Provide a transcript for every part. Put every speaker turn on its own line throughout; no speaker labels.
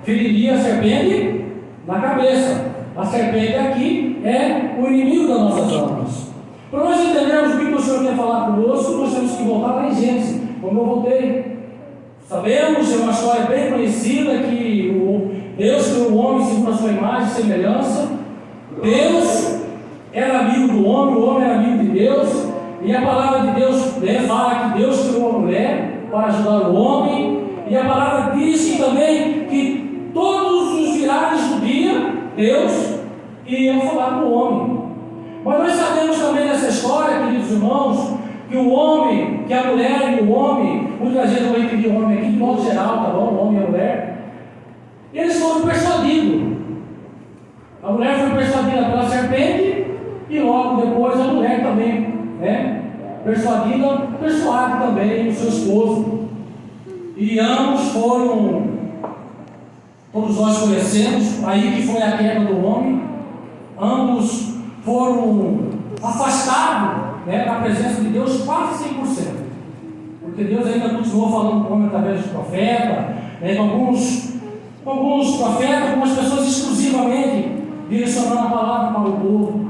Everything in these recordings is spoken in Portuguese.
Feriria a serpente na cabeça. A serpente aqui é o inimigo das nossas almas. Para nós entendermos o que o Senhor quer falar conosco, nós temos que voltar lá em Gênesis, como eu voltei. Sabemos, é uma história bem conhecida, que Deus criou o homem segundo a sua imagem e semelhança. Deus era amigo do homem, o homem era amigo de Deus. E a palavra de Deus fala que Deus criou a mulher para ajudar o homem. E a palavra diz também que todos os virados do dia, Deus ia falar com o homem. Mas nós sabemos também nessa história, queridos irmãos, que o homem, que a mulher e o homem, muitas vezes eu vou entender o homem aqui de modo geral, tá bom? O homem e a mulher, eles foram persuadidos. A mulher foi persuadida pela serpente e logo depois a mulher também, né? Persuade também o seu esposo. E ambos foram, todos nós conhecemos, aí que foi a queda do homem, ambos foram afastados, né, da presença de Deus quase 100%. Porque Deus ainda continuou falando com o homem através dos profetas, né, com alguns profetas, algumas pessoas exclusivamente direcionando a palavra para o povo.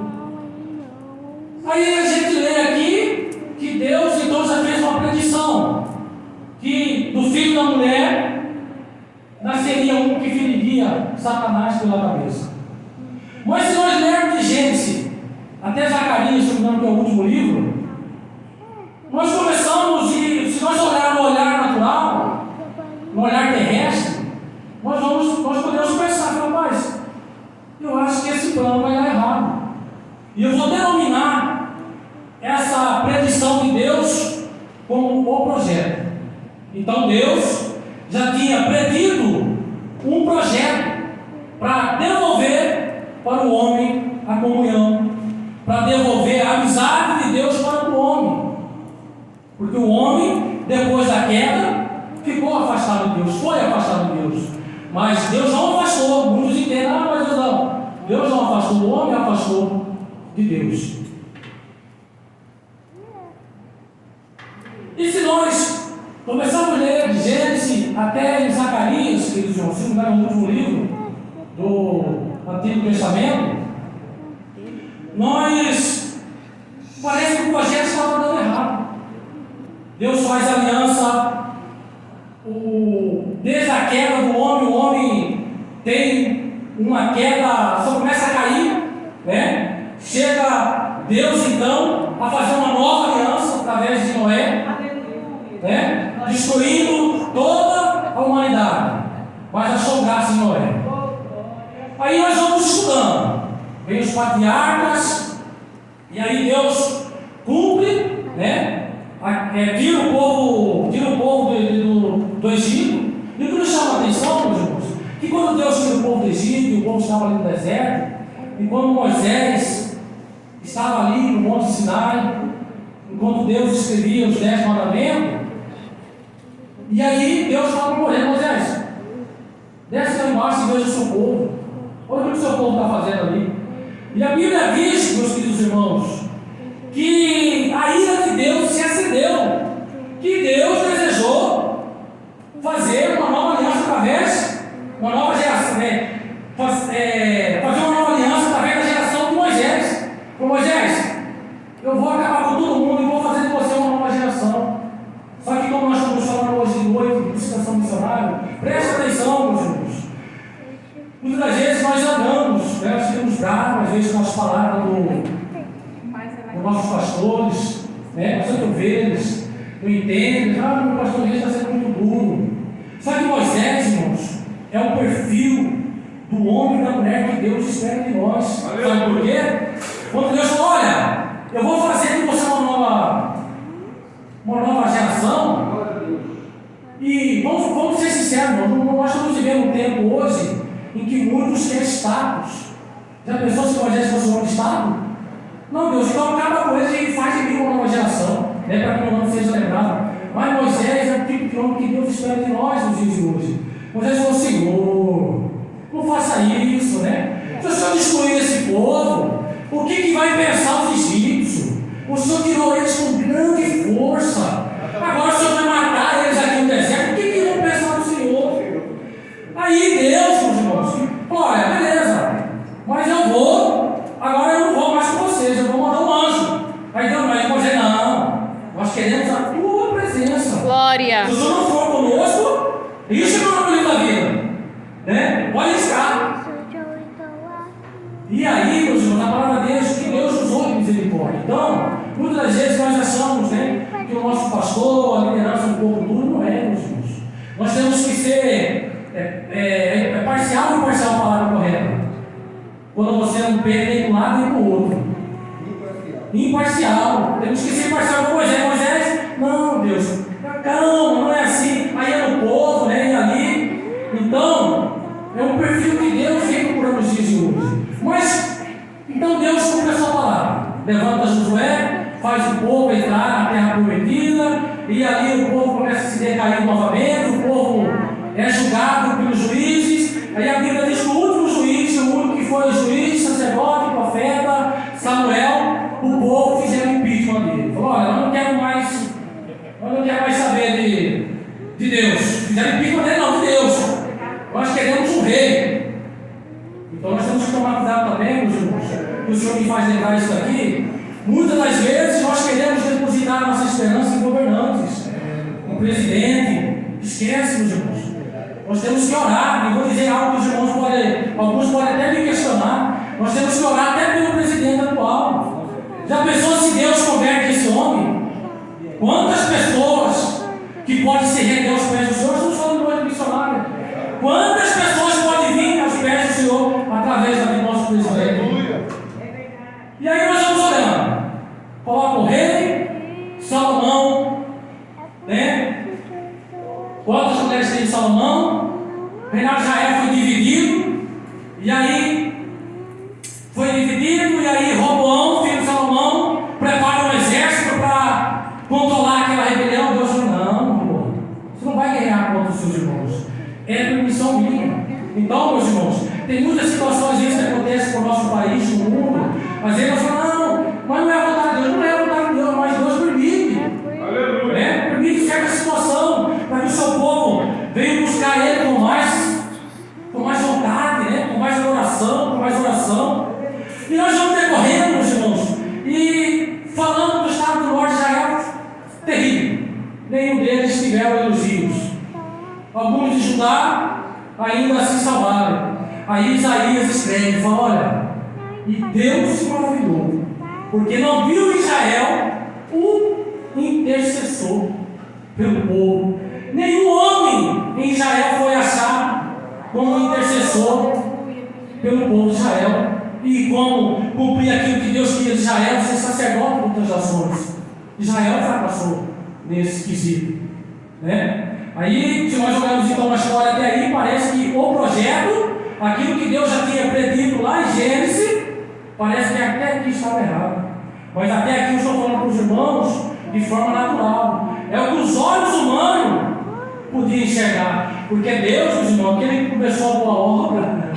Aí a gente lê aqui que Deus então já fez uma predição, que do filho da mulher nasceria um que feriria Satanás pela cabeça. Mas se nós lermos de Gênesis até Zacarias, se não me engano, que é o último livro, nós começamos, e se nós olharmos no olhar natural, no olhar terrestre, nós podemos pensar, rapaz, eu acho que esse plano vai dar errado. E eu vou denominar essa predição de Deus como o projeto. Então Deus já tinha predido um projeto para devolver para o homem a comunhão, para devolver a amizade de Deus para o homem. Porque o homem, depois da queda, ficou afastado de Deus, foi afastado de Deus. Mas Deus não afastou, muitos entendem, mas Deus não. Deus não afastou, o homem afastou de Deus. E se nós começamos a ler de Gênesis até em Zacarias, queridos irmãos, se não é o último livro do Antigo Testamento, parece que o projeto estava dando errado. Deus faz aliança, desde a queda do homem, o homem tem uma queda, só começa a cair, né? Chega Deus então a fazer uma nova aliança através de Noé, né? Destruindo toda a humanidade, mas achou graça em Noé. Aí nós vamos estudando, vem os patriarcas, e aí Deus cumpre, né? Tira o povo do Egito. E o que nos chama a atenção, meus irmãos, que quando Deus tira o povo do Egito, e o povo estava ali no deserto, e quando Moisés estava ali no Monte Sinai, enquanto Deus escrevia os 10 mandamentos, e aí Deus fala para Moisés: desce lá embaixo e veja o seu povo, olha o que o seu povo está fazendo ali. E a Bíblia diz, meus queridos irmãos, que a ira de Deus se acendeu, que Deus desejou fazer uma nova aliança através, uma nova geração, fazer uma nova aliança através da geração de Moisés. Com Moisés, eu vou acabar com todo mundo e vou fazer de você uma nova geração. Só que como nós estamos falando hoje de noite, de citação missionária, preste atenção, meus irmãos. Muitas vezes nós andamos, nós ficamos bravos, às vezes com as palavras dos nossos pastores, né? Nós somos ovelhas, não entendem, meu pastor está sendo muito duro. Sabe que Moisés, irmãos, é o perfil do homem e da mulher que Deus espera de nós. Sabe por quê? Quando Deus fala: olha, eu vou fazer de você uma nova geração. E vamos ser sinceros, irmãos, nós estamos vivendo um tempo hoje em que muitos querem status. Já pensou se Moisés fosse um homem de status? Não, Deus, então acaba com eles e faz de mim uma nova geração, né, para que o meu nome seja lembrado. Mas Moisés é o tipo de homem que Deus espera de nós nos dias de hoje. Moisés falou: Senhor, não faça isso, né? Se o Senhor destruir esse povo, o que vai pensar os egípcios? O Senhor tirou eles com grande força. Agora o Senhor vai matar eles aqui no deserto. O que vão pensar do Senhor? Aí né? Pode arriscar. E aí, meus irmãos, a palavra de Deus, que Deus usou de misericórdia. Então, muitas das vezes nós achamos, né, que o nosso pastor, a liderança é um pouco duro, não é, meus irmãos. Nós temos que ser parcial ou imparcial a palavra correta. Quando você não perde nem para um lado nem para o outro. Imparcial. Temos que ser imparcial com Moisés. Não, Deus, calma, não é assim. Aí é no povo, né? E ali. Então, é um perfil que Deus vem procurando nos dias de hoje. Mas, então Deus cumpre a sua palavra. Levanta Josué, faz o povo entrar na terra prometida, e ali o povo começa a se decair novamente, o povo é julgado pelos juízes. Aí a Bíblia diz que o último juiz, o único que foi juiz, sacerdote, profeta, Samuel, o povo fizeram impeachment dele. Falou: olha, eu não quero mais saber de Deus. Fizeram impeachment dele, não, de Deus. Nós queremos um rei. Então nós temos que tomar cuidado também, meus irmãos, que o Senhor me faz lembrar isso aqui. Muitas das vezes nós queremos depositar a nossa esperança em governantes, em presidente. Esquece, meus irmãos. Nós temos que orar. E vou dizer algo que os irmãos alguns podem até me questionar. Nós temos que orar até pelo presidente atual. Já pensou se Deus converte esse homem? Quantas pessoas que podem se render aos pés do Senhor? Estamos falando de coisa missionária. Quantas pessoas podem vir aos pés do Senhor através da vida do nosso presidente? E aí nós vamos olhando. Coloca o rei, Salomão, né? Quantas mulheres tem Salomão? O reinado de Israel foi dividido. E aí Roboão, filho de Salomão, prepara um exército para controlar aquela rebelião. Deus falou: não, você não vai guerrear contra os seus irmãos. É permissão minha. Então, meus irmãos, tem muitas situações que acontecem com o nosso país, no mundo. Mas eles falam: não, mas não é a vontade de Deus, não é a vontade de Deus, mas Deus permite. Aleluia. Permite certa situação para que o seu povo venha buscar Ele com mais vontade, né? Com mais oração. E nós vamos decorrendo, meus irmãos, e falando do estado do norte de Israel, terrível. Nenhum deles tiveram elogios. Alguns de Judá ainda se salvaram. Aí Isaías escreve, fala: olha, e Deus se maravilhou, porque não viu em Israel um intercessor pelo povo. Nenhum homem em Israel foi achado como intercessor pelo povo de Israel. E como cumprir aquilo que Deus queria de Israel, ser sacerdote de muitas nações. Israel fracassou nesse quesito, né? Aí, se nós olharmos então a história até aí, parece que o projeto, aquilo que Deus já tinha predito lá em Gênesis, parece que até aqui estava errado. Mas até aqui eu estou falando para os irmãos de forma natural. É o que os olhos humanos podiam enxergar. Porque Deus, meus irmãos, aquele que começou a boa obra,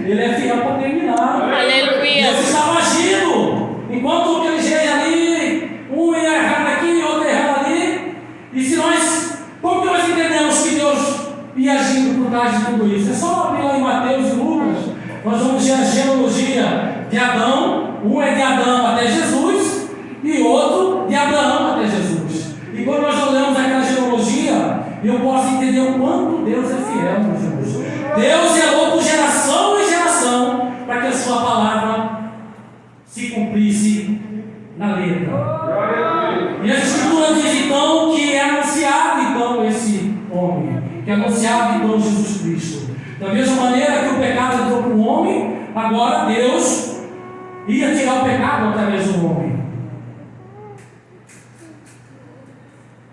Ele é fiel para terminar.
Aleluia.
Deus estava agindo. Enquanto aquele jeito ali, um ia errando aqui, outro errando ali. E se nós, como que nós entendemos que Deus ia agindo por trás de tudo isso? É só abrir lá em Mateus e Lucas. Nós vamos ver a genealogia de Adão. Um é de Adão até Jesus e outro de Abraão até Jesus. E quando nós olhamos aquela genealogia, eu posso entender o quanto Deus é fiel, meus irmãos. Deus zelou por geração em geração para que a sua palavra se cumprisse na letra. E a Escritura diz então que é anunciado então esse homem, que é anunciado então Jesus Cristo. Da mesma maneira que o pecado entrou para o homem, agora Deus ia tirar o pecado através do homem.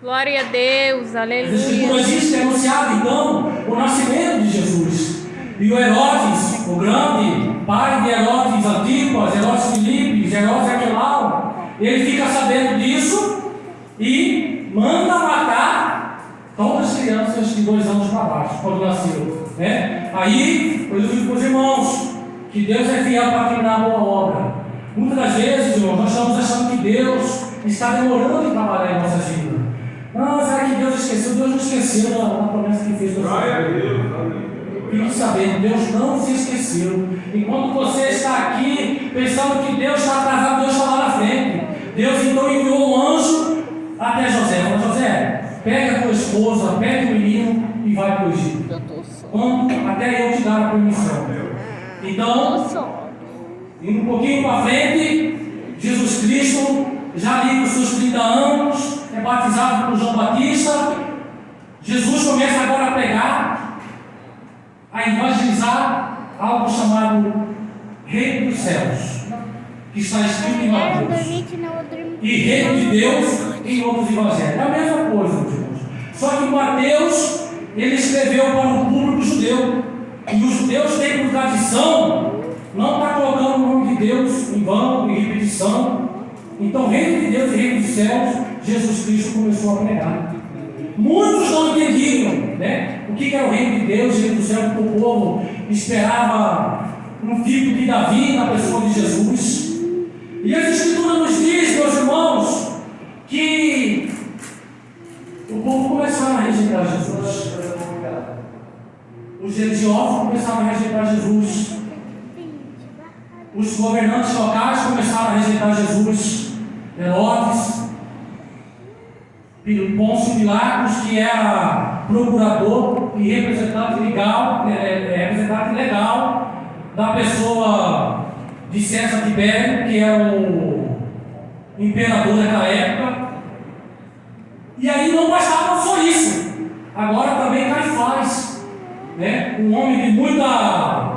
Glória a Deus,
As
aleluia.
Escrituras dizem que é anunciado então o nascimento de Jesus. E o Herodes, o grande pai de Herodes Antipas, Herodes Filipe, Herodes Arquelau, ele fica sabendo disso e manda matar todas as crianças de 2 anos para baixo, quando nasceu, né? Aí eu digo para os irmãos que Deus é fiel para terminar a boa obra. Muitas das vezes, irmãos, nós estamos achando que Deus está demorando em trabalhar em nossas vidas. Não, será que Deus esqueceu? Deus não esqueceu da promessa que fez para você. Fique sabendo, Deus não se esqueceu. Enquanto você está aqui pensando que Deus está atrasado, Deus está lá na frente. Deus então enviou um anjo até José. Falou: José, pega a tua esposa, pega o menino e vai para o Egito. quanto até eu te dar a permissão. Então, indo um pouquinho para frente, Jesus Cristo, já ali com seus 30 anos, é batizado por João Batista. Jesus começa agora a pregar, a evangelizar algo chamado Reino dos Céus, que está escrito em Mateus, e Reino de Deus em outros evangelhos. É a mesma coisa, meus irmãos. Só que Mateus, ele escreveu para o público judeu, e os judeus têm por tradição não estar colocando o nome de Deus em vão, em repetição. Então, Reino de Deus e Reino dos Céus, Jesus Cristo começou a pregar. Muitos não entendiam, né, o que era o Reino de Deus e o Reino dos Céus, porque o povo esperava um filho de Davi na pessoa de Jesus. E as Escrituras nos diz, meus irmãos, que o povo começava a rejeitar Jesus. Os religiosos começaram a rejeitar Jesus. Os governantes locais começaram a rejeitar Jesus. Herodes, Pôncio Pilatos, que era procurador e representante legal da pessoa de César Tibério, que era o imperador daquela época. E aí não bastava só isso. Agora também Caifás, né? Um homem de muita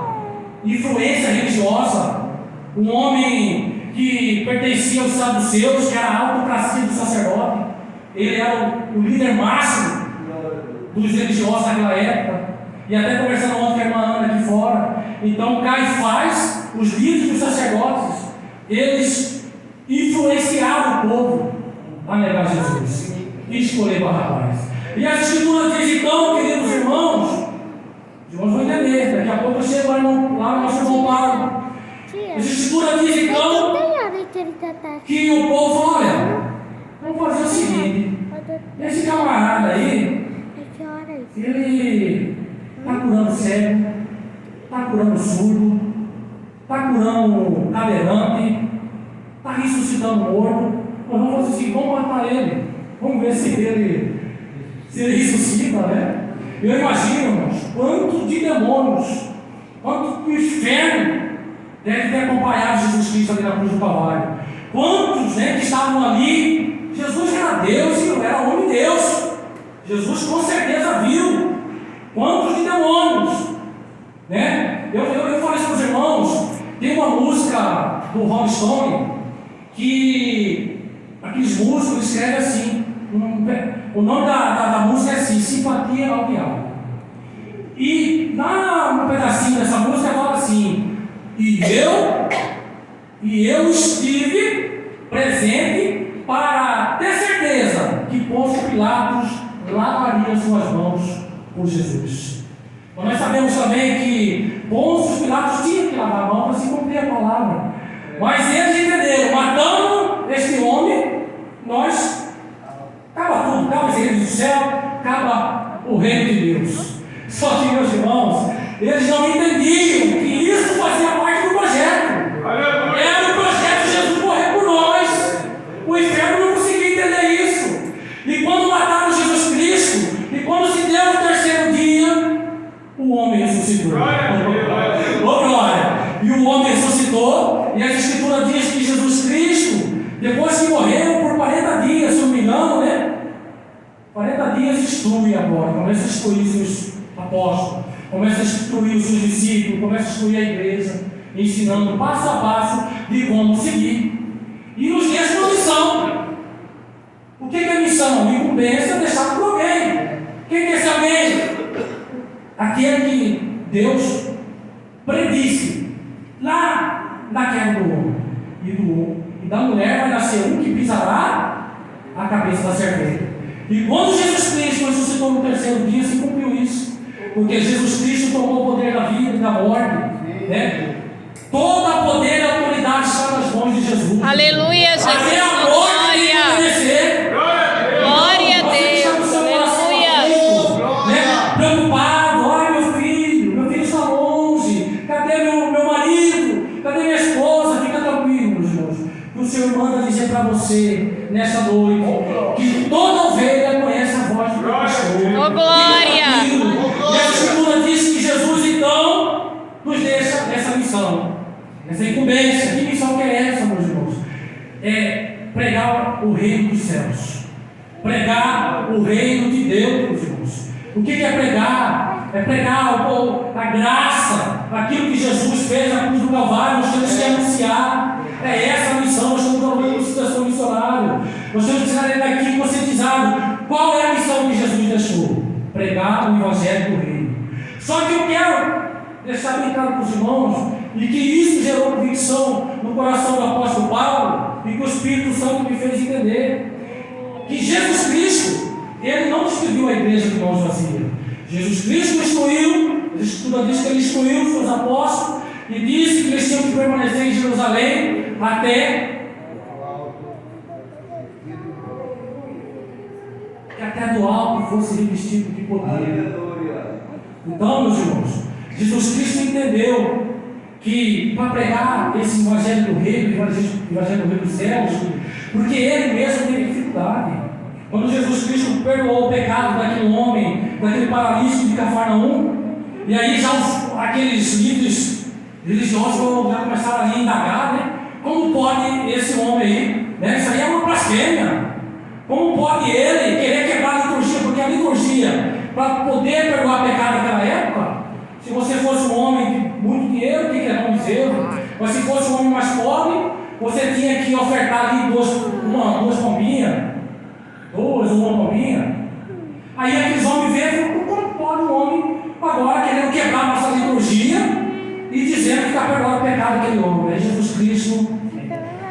influência religiosa, um homem que pertencia aos saduceus, que era a autocracia do sacerdote. Ele era o líder máximo dos religiosos naquela época. E até conversando ontem com a irmã Ana aqui fora. Então Caifás, os líderes dos sacerdotes, eles influenciaram o povo a negar Jesus e escolher Barrabás. E as Escrituras dizem então, queridos irmãos, os irmãos vão entender, daqui a pouco eu chego lá no nosso irmão Paulo. As Escrituras dizem então que o povo falou: olha, vamos fazer o seguinte, esse camarada aí, ele está curando cego, está curando surdo, está curando cadeirante, está ressuscitando morto. Nós vamos fazer assim, vamos matar ele, vamos ver se ele ressuscita, né? Eu imagino, irmãos, quantos de demônios, quanto do inferno deve ter acompanhado Jesus Cristo ali na cruz do Calvário. Quantos, né, que estavam ali? Jesus era Deus e não era homem de Deus. Jesus com certeza viu quantos de demônios, né? Eu falei isso para os irmãos. Tem uma música do Rolling Stone que aqueles músicos escrevem assim. O nome da música é assim: Simpatia ao Diabo. E no pedacinho dessa música fala assim: e eu estive presente para ter certeza que Pôncio Pilatos lavaria suas mãos por Jesus. Mas nós sabemos também que Pôncio Pilatos tinha que lavar a mão para se cumprir a palavra. Mas eles entenderam: matando este homem, nós acaba tudo, acaba esse reino do céu, acaba o reino de Deus. Só que, meus irmãos, eles não entendiam que isso fazia parte do projeto. Era o projeto de Jesus morrer por nós. O inferno não conseguia entender isso. E quando mataram Jesus Cristo, e quando se deu o terceiro dia, o homem ressuscitou. Oh, glória! E o homem ressuscitou, e a Escritura diz que Jesus Cristo, depois que morreu por 40 dias, se eu não me engano, né? 40 dias instrui agora, começa a instruir seus apóstolos, começa a instruir os seus discípulos, começa a instruir a igreja, ensinando passo a passo de como seguir. E nos dias de missão. O que é missão? Incumbência deixar por alguém. Quem é esse alguém? Aquele que Deus predisse lá na queda do homem. E da mulher vai nascer um que pisará a cabeça da serpente. E quando Jesus Cristo ressuscitou no terceiro dia, se cumpriu isso. Porque Jesus Cristo tomou o poder da vida e da morte, né? Todo o poder e a autoridade está nas mãos de Jesus.
Aleluia, Jesus.
Até a morte tem que obedecer.
Glória a Deus. Aleluia.
Né? Preocupado: ai, meu filho está longe. Cadê meu marido? Cadê minha esposa? Fica tranquilo, meus irmãos. O Senhor manda dizer para você nessa noite que toda ovelha conhece a voz do pastor.
Oh, glória!
E a Escritura diz que essa incumbência. Que missão que é essa, meus irmãos? É pregar o reino dos céus, pregar o reino de Deus, meus irmãos. O que é pregar? É pregar a graça, aquilo que Jesus fez na cruz do Calvário. Nós temos que anunciar. É essa a missão. Nós estamos falando de situação missionária. Nós temos que sair daqui conscientizado. Qual é a missão que Jesus deixou? Pregar o Evangelho do Reino. Só que eu quero deixar bem claro para os irmãos, e que isso gerou convicção no coração do apóstolo Paulo, e que o Espírito Santo me fez entender, que Jesus Cristo, ele não destruiu a igreja de mãos vazias. Jesus Cristo excluiu, a Escritura diz que ele excluiu os seus apóstolos, e disse que eles tinham que permanecer em Jerusalém até do alto fosse revestido de poder. Então, meus irmãos, Jesus Cristo entendeu que para pregar esse Evangelho do Reino, o Evangelho do Reino dos céus, porque ele mesmo teve dificuldade. Quando Jesus Cristo perdoou o pecado daquele homem, daquele paralítico de Cafarnaum, e aí já aqueles líderes religiosos já começaram a indagar, né? Como pode esse homem aí, né? Isso aí é uma blasfêmia. Como pode ele querer quebrar a liturgia? Porque a liturgia, para poder perdoar pecado naquela época, se você fosse um homem de muito dinheiro, o que era um bezerro? Mas se fosse um homem mais pobre, você tinha que ofertar ali duas pombinhas, duas ou uma pombinha. Aí aqueles homens veem, como pode um homem agora querendo quebrar a nossa liturgia e dizendo que está perdoando o pecado daquele homem? Aí Jesus Cristo,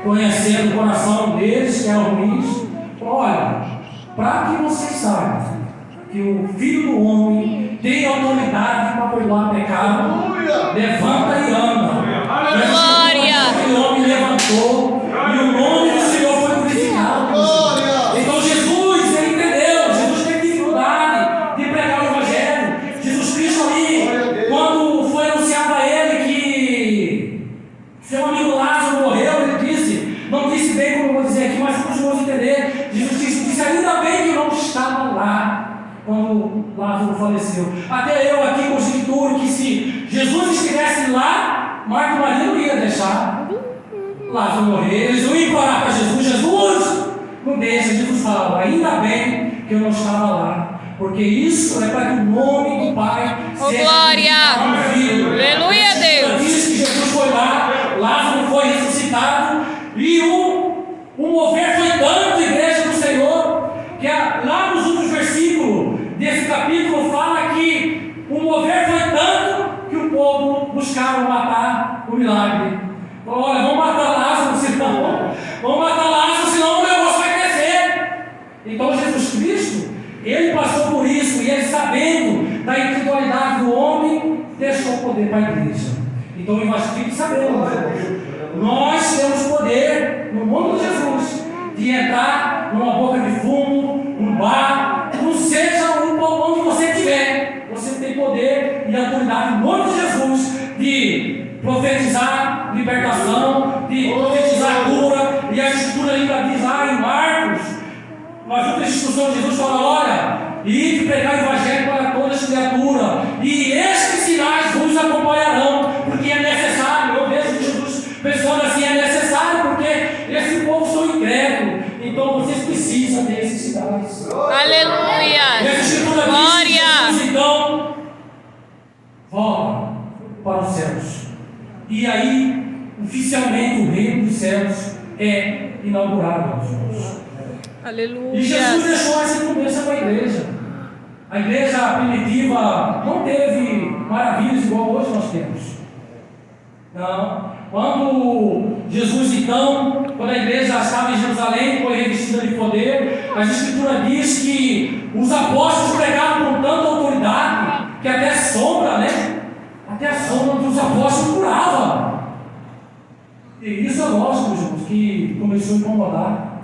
conhecendo o coração deles, que eram ruins, falou: olha, para que vocês saibam que o Filho do Homem tem autoridade para perdoar pecado, levanta e anda.
Glória!
Aquele homem levantou e o nome do Senhor foi glorificado. Então Jesus, ele entendeu. Jesus teve dificuldade de pregar o Evangelho. Jesus Cristo ali, quando foi anunciado a ele que seu amigo Lázaro morreu, ele disse, não disse bem como eu vou dizer aqui, mas para os irmãos entender, Jesus Cristo disse: ainda bem que eu não estava lá quando Lázaro faleceu. Até eu aqui conjecturo que se Jesus estivesse lá, Marta e Maria não ia deixar Lázaro morrer. Eles iam implorar para Jesus: Jesus, não deixa. Jesus fala: ainda bem que eu não estava lá, porque isso é para que o nome do Pai seja
glória!
no Filho.
Aleluia, Deus!
Diz que Jesus foi lá, Lázaro foi ressuscitado, e o mover foi tanto, igreja do Senhor, que lá nos últimos versículos desse capítulo fala que o mover foi tanto que o povo buscaram matar o milagre. Falou: olha, vamos matar Lázaro, senão o negócio vai crescer. Então Jesus Cristo, ele passou por isso, e ele, sabendo da individualidade do homem, deixou o poder para a igreja. Então nós temos que saber, nós temos poder no nome de Jesus de entrar numa boca de fumo, num bar, não seja onde você estiver, você tem poder e autoridade no nome de Jesus de profetizar libertação, de profetizar cura. E a Escritura ainda diz lá em Marcos, nas outras instruções, Jesus fala: olha, e de pregar o Evangelho para toda as criaturas, e estes sinais vos acompanharão, porque é necessário. Eu vejo Jesus pensando assim: é necessário, porque esse povo são incrédulos, então vocês precisam desses sinais.
Aleluia!
E a Escritura diz que Jesus, então, volta para os céus, e aí oficialmente o reino dos céus é inaugurado, meus irmãos.
Aleluia!
E Jesus deixou essa incumbência para a igreja. A igreja primitiva não teve maravilhas igual hoje nós temos. Não. Quando Jesus, então, quando a igreja estava em Jerusalém, foi revestida de poder, a Escritura diz que os apóstolos pregaram com tanta autoridade que até sombra, né? Até a sombra dos apóstolos curava. E isso é lógico, irmãos, que começou a incomodar.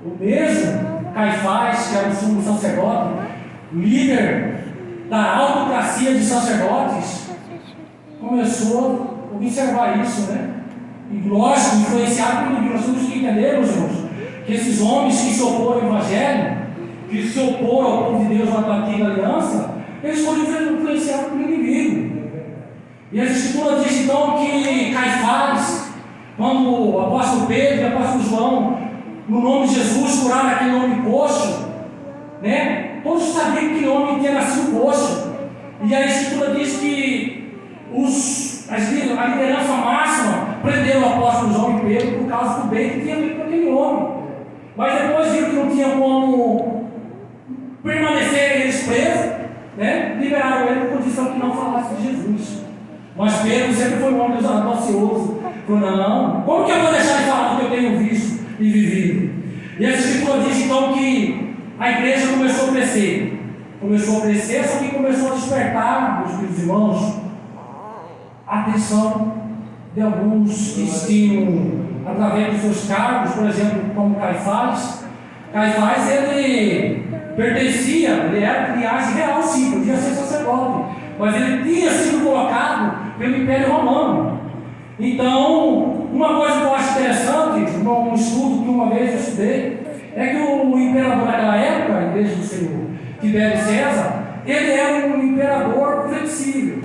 O mesmo Caifás, que era o sumo sacerdote, líder da autocracia de sacerdotes, começou a observar isso, né? E lógico, influenciado pelo inimigo. Nós temos que entender, meus irmãos, que esses homens que se oporam ao Evangelho, que se oporam ao povo de Deus na antiga aliança, eles foram influenciados pelo inimigo. E as Escrituras dizem então que Caifás, quando o apóstolo Pedro e o apóstolo João, no nome de Jesus, curaram aquele homem coxo, né? Todos sabiam que aquele homem tinha nascido coxo. E a Escritura diz que a liderança máxima prenderam o apóstolo João e Pedro por causa do bem que tinha feito com aquele homem. Mas depois viram que não tinha como permanecer eles presos, né? Liberaram ele por condição que não falasse de Jesus. Mas Pedro sempre foi um homem audacioso. Falou, não, como que eu vou deixar de falar do que eu tenho visto e vivido? E a Escritura diz então que a igreja começou a crescer. Começou a crescer, só que começou a despertar, meus queridos irmãos, a atenção de alguns que tinham, através dos seus cargos, por exemplo, como Caifás. Caifás, ele pertencia, ele era de linhagem real, sim, podia ser sacerdote, mas ele tinha sido colocado pelo Império Romano. Então, uma coisa que eu acho interessante, um estudo que uma vez eu estudei, é que o imperador naquela época, a igreja do Senhor, Tibério César, ele era um imperador flexível.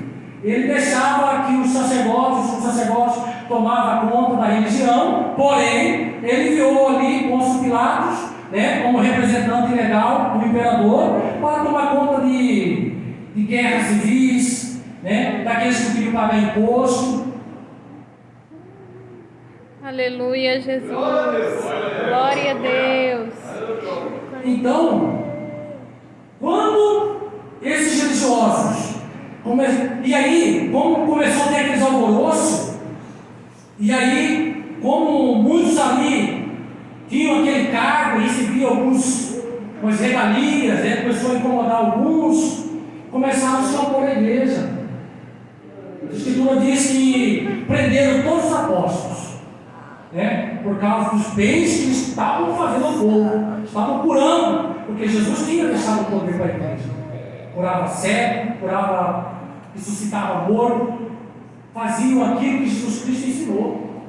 Ele deixava que os sacerdotes tomavam conta da religião, porém, ele enviou ali Pôncio Pilatos, né, como representante legal do imperador, para tomar conta de guerras civis, né, daqueles que queriam pagar imposto.
Aleluia, Jesus. Glória a Deus.
Então, quando esses religiosos, e aí, como começou a ter aqueles alvoroços, e aí, como muitos ali tinham aquele cargo e recebiam algumas regalias, né, começou a incomodar alguns, começaram a se opor à igreja. A Escritura diz que prenderam todos os apóstolos, né, por causa dos bens que eles estavam fazendo ao povo, estavam curando, porque Jesus tinha deixado o poder para a igreja. Curava cego, curava, ressuscitava morto, faziam aquilo que Jesus Cristo ensinou.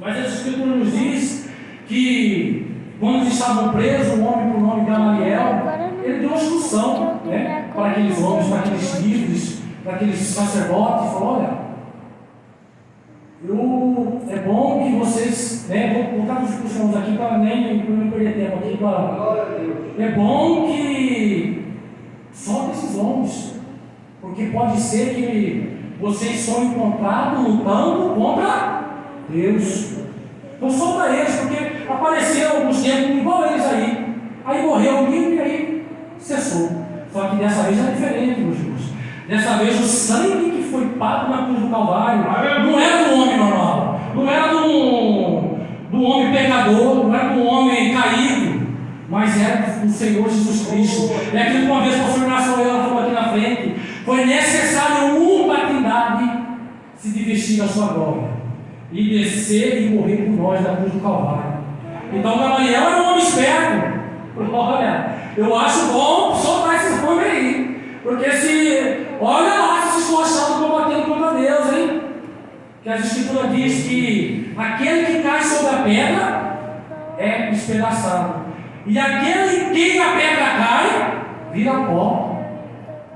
Mas a Escritura nos diz que quando eles estavam presos, um homem por nome Gamaliel, ele deu uma instrução, né, para aqueles homens, para aqueles líderes, para aqueles sacerdotes, e falou: olha, é bom que vocês, né, vou botar os irmãos aqui para não perder tempo aqui, é bom que solte esses homens, porque pode ser que vocês são encontrados lutando contra Deus. Então solta eles, porque apareceram alguns tempos igual eles aí morreu o livro e aí cessou. Só que dessa vez é diferente, meus irmãos. Dessa vez o sangue que foi pago na cruz do Calvário não era do homem normal, não era do homem pecador, não era do homem caído, mas era do Senhor Jesus Cristo. É aquilo que uma vez o pastor Inácio falou aqui na frente: foi necessário uma trindade se vestir da sua glória e descer e morrer por nós na cruz do Calvário. Então Gamaliel era um homem esperto. Olha, eu acho bom soltar esses homens aí, porque olha lá, se esforçando combatendo contra Deus, hein? Que a Escritura diz que aquele que cai sobre a pedra é despedaçado, e aquele que a pedra cai vira pó.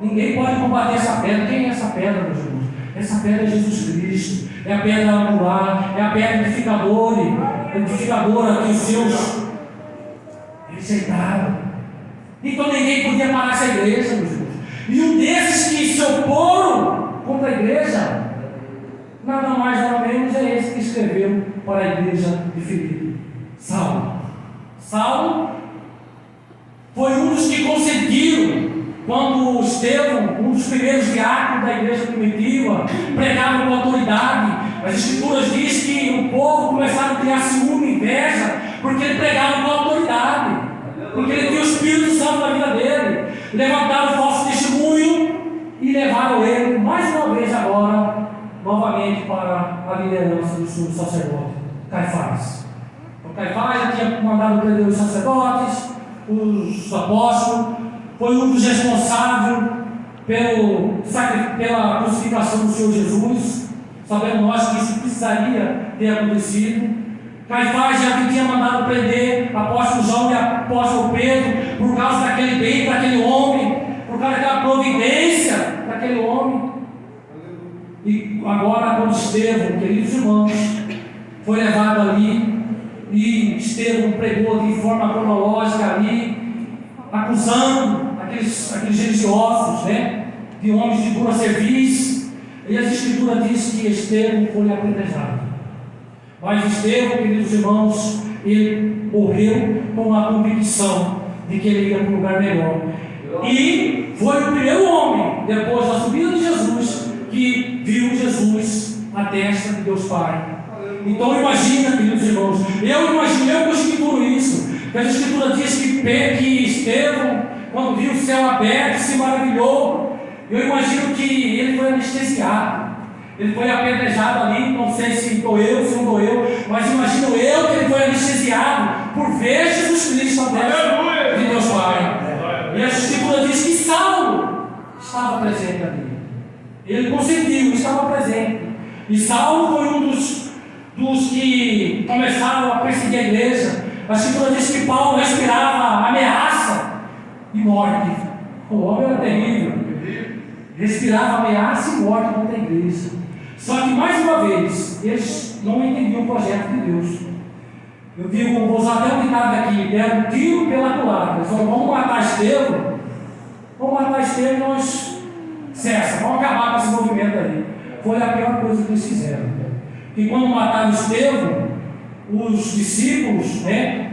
Ninguém pode combater essa pedra. Quem é essa pedra, meus irmãos? Essa pedra é Jesus Cristo, é a pedra angular, é a pedra edificadora que os seus rejeitaram. Então ninguém podia parar essa igreja, meus irmãos. E um desses que se oporam contra a igreja, nada mais nada menos é esse que escreveu para a igreja de Filipe, Saulo. Saulo foi um dos que conseguiram, quando Estevão, um dos primeiros diáconos da igreja primitiva, pregava com autoridade. As Escrituras dizem que o povo começava a criar ciúme e inveja, porque ele pregava com autoridade, porque ele tinha o Espírito Santo na vida dele. Levantaram o falso testemunho e levaram ele, mais uma vez agora, novamente para a liderança do sumo sacerdote, Caifás. O Caifás já tinha mandado prender os sacerdotes, os apóstolos, foi um dos responsáveis pela crucificação do Senhor Jesus. Sabemos nós que isso precisaria ter acontecido. Caifás já tinha mandado prender apóstolo João e apóstolo Pedro por causa daquele bem para aquele homem, por causa daquela providência daquele homem. E agora, quando Estevão, queridos irmãos, foi levado ali, e Estevão pregou de forma cronológica ali, acusando aqueles religiosos, né, de homens de dura cerviz, e as Escrituras dizem que Estevão foi apedrejado. Mas Estevão, queridos irmãos, ele morreu com a convicção de que ele ia para um lugar melhor. E foi o primeiro homem, depois da subida de Jesus, que viu Jesus à destra de Deus Pai. Então imagina, queridos irmãos, eu escrituro isso, que a Escritura diz que Estevão, quando viu o céu aberto, se maravilhou. Eu imagino que ele foi anestesiado, ele foi apedrejado ali, não sei se doeu, se não doeu, mas imagino eu que ele foi anestesiado por ver Jesus Cristo à destra de Deus Pai. E a Escritura diz que Saulo estava presente ali. Ele consentiu, estava presente. E Saulo foi um dos que começaram a perseguir a igreja. A Escritura diz que Paulo respirava ameaça e morte. O homem era terrível. Respirava ameaça e morte contra a igreja. Só que, mais uma vez, eles não entendiam o projeto de Deus. Eu digo, vou usar até um ditado aqui: deram um tiro pela culatra. Eles falaram, vamos matar Estevão e nós cessa, vamos acabar com esse movimento aí. Foi a pior coisa que eles fizeram. E quando mataram Estevão, os discípulos, né,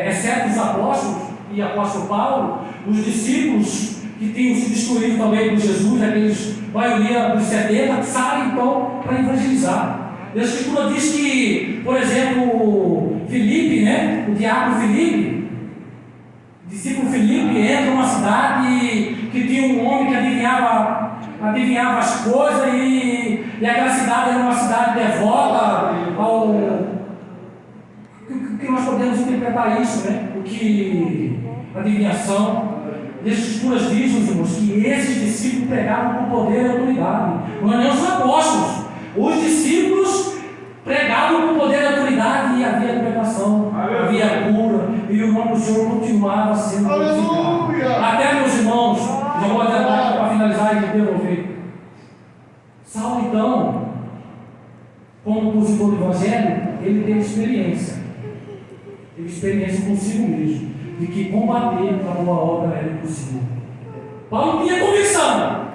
exceto os apóstolos e o apóstolo Paulo, os discípulos que tinham se destruído também por Jesus, aqueles, maioria dos 70, saem então para evangelizar. E a Escritura diz que, por exemplo, Filipe, né, o diácono Filipe, o discípulo Filipe, entra numa cidade que tinha um homem que adivinhava as coisas, e aquela cidade era uma cidade devota ao. O que nós podemos interpretar isso, né? O que adivinhação. E as Escrituras dizem, irmãos, que esses discípulos pregavam com poder e autoridade. Não eram os apóstolos. Os discípulos pregavam com poder e autoridade, e havia libertação, havia cura, e o nome do Senhor continuava sendo glorificado. Até, meus irmãos, já vou adiantar para finalizar e devolver. Saulo, então, como opositor do Evangelho, ele teve experiência consigo mesmo, de que combater a boa obra era impossível. Paulo tinha convicção.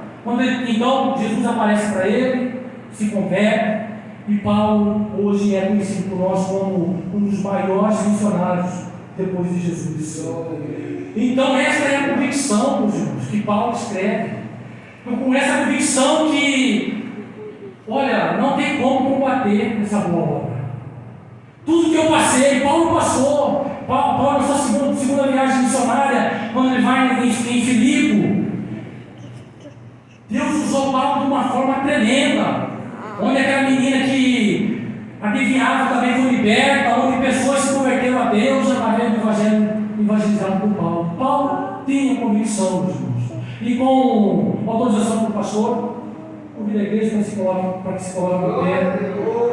Então Jesus aparece para ele, se converte, e Paulo hoje é conhecido por nós como um dos maiores missionários depois de Jesus. Então essa é a convicção, meus irmãos, que Paulo escreve. Então, com essa convicção que, olha, não tem como combater essa boa obra. Tudo que eu passei, Paulo passou. Paulo, na sua segunda viagem missionária, quando ele vai em Filipe, Deus usou Paulo de uma forma tremenda, onde aquela menina que adivinhava também foi liberta, onde pessoas se converteram a Deus através do Evangelho evangelizado por Paulo. Paulo tinha convicção, meus irmãos. E com autorização do pastor, convido a igreja para que se coloque no pé.